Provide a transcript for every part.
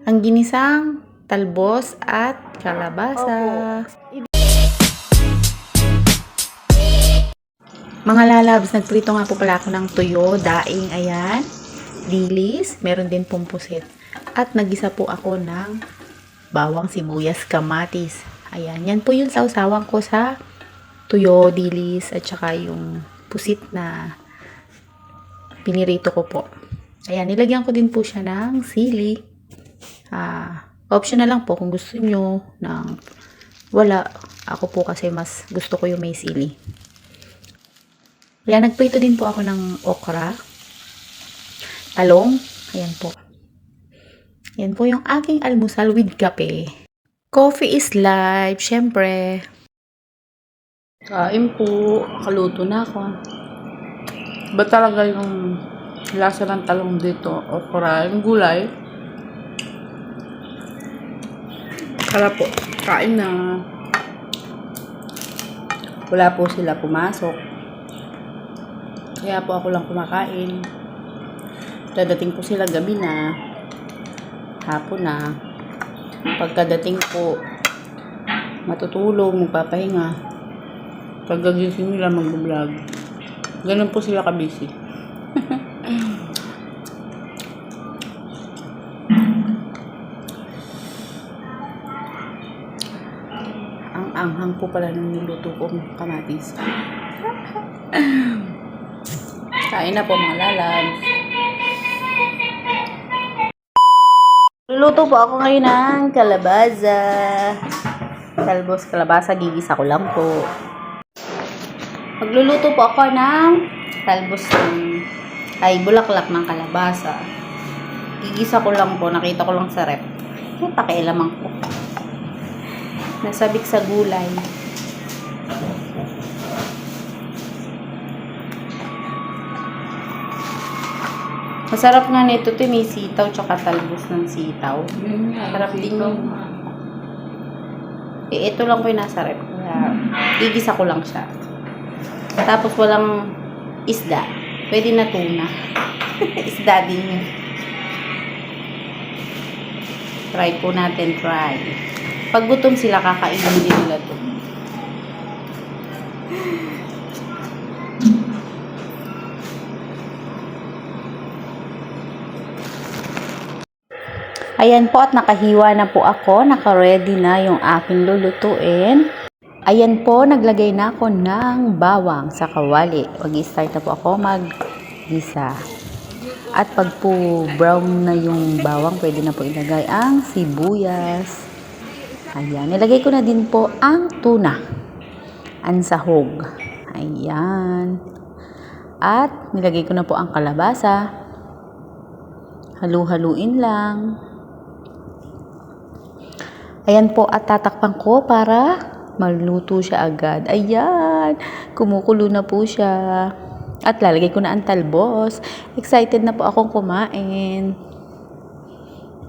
ang ginisang talbos at kalabasa. Mga lalabs, nagprito nga po pala ako ng tuyo, daing, ayan, dilis, meron din pong pusit. At nagisa po ako ng bawang, sibuyas, kamatis. Ayan, yan po yung sausawan ko sa tuyo, dilis, at saka yung pusit na pinirito ko po. Ayan, nilagyan ko din po siya ng sili. Optional lang po kung gusto nyo ng wala. Ako po kasi mas gusto ko yung may sili. Ayan, nagprito din po ako ng okra, talong. Ayan po. Ayan po yung aking almusal with kape. Coffee is life, syempre. Kain po, kaluto na ako. Ba talaga yung lasa ng talong dito, okra, yung gulay. Tara po, kain na. Wala po sila pumasok. Kaya po ako lang kumakain. Dadating po sila gabi na, hapon na. Pagkadating po, matutulog, magpapahinga. Pagkagising nila mag-vlog. Ganun po sila kabisi. Ang anghang po pala ng niluto kong kamatis. Kain na po mga lalabs. Luluto po ako ngayon ng kalabasa. Talbos kalabasa, gigisa ko lang po. Magluluto po ako ng talbos bulaklak ng kalabasa. Gigisa ko lang po, nakita ko lang sa rep. Pakialaman ko. Nasabik sa gulay. Masarap nga nito, may sitaw tsaka talbos ng sitaw. Sarap din yun. Ito lang po yung nasa rep. Gigisa ko lang siya. Tapos walang isda. Pwede na tuna. Isda din yun. Try po natin, try. Pag gutom sila, kakainin din nila to. Ayan po, at nakahiwa na po ako. Naka-ready na yung aking lulutuin. Ayan po, naglagay na ako ng bawang sa kawali. Mag-start na po ako mag-gisa. At pag po brown na yung bawang, pwede na po ilagay ang sibuyas. Ayan, nilagay ko na din po ang tuna. Ang sahog. Ayan. At nilagay ko na po ang kalabasa. Halu-haluin lang. Ayan po, at tatakpan ko para maluto siya agad. Ayan, kumukulo na po siya. At lalagay ko na ang talbos. Excited na po akong kumain.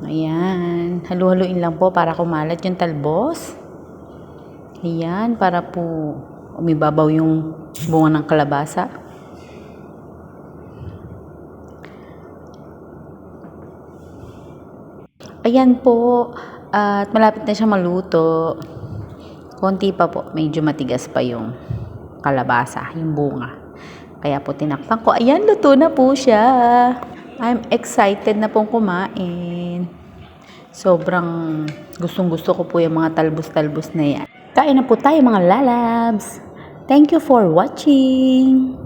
Ayan, halu-haluin lang po para kumalat yung talbos. Ayan, para po umibabaw yung bunga ng kalabasa. Ayan po, at malapit na siya maluto. Konti pa po, medyo matigas pa yung kalabasa, yung bunga. Kaya po tinakpan ko. Ayan, luto na po siya. I'm excited na pong kumain. Sobrang gustong-gusto ko po yung mga talbos-talbos na yan. Kain na po tayo mga lalabs. Thank you for watching.